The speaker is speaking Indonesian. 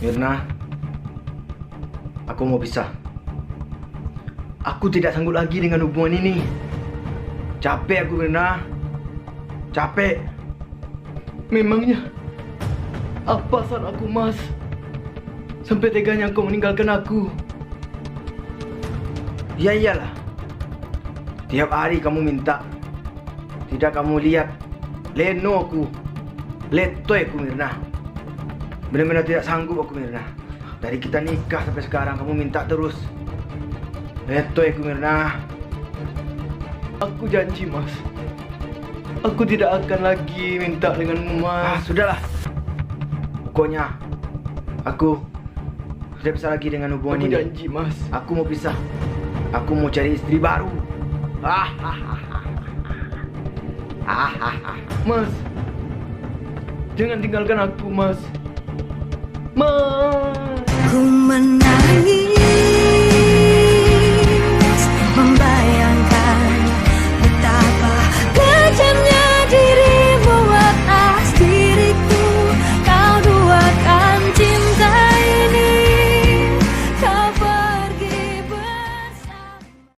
Mirna, aku mau pisah. Aku tidak sanggup lagi dengan hubungan ini. Capek aku, Mirna. Capek. Memangnya apa salah aku, Mas? Sampai teganya kau meninggalkan aku. Ya iyalah. Tiap hari kamu minta. Tidak kamu lihat. Leno aku. Letoy aku, Mirna. Benar-benar tidak sanggup aku, Mirna. Dari kita nikah sampai sekarang kamu minta terus. Letoy aku, Mirna. Aku janji, Mas. Aku tidak akan lagi minta denganmu, Mas. Sudahlah. Pokoknya aku tidak bisa lagi dengan hubungan ini. Aku janji, Mas. Aku mau pisah. Aku mau cari istri baru. Mas, jangan tinggalkan aku, Mas. Mas.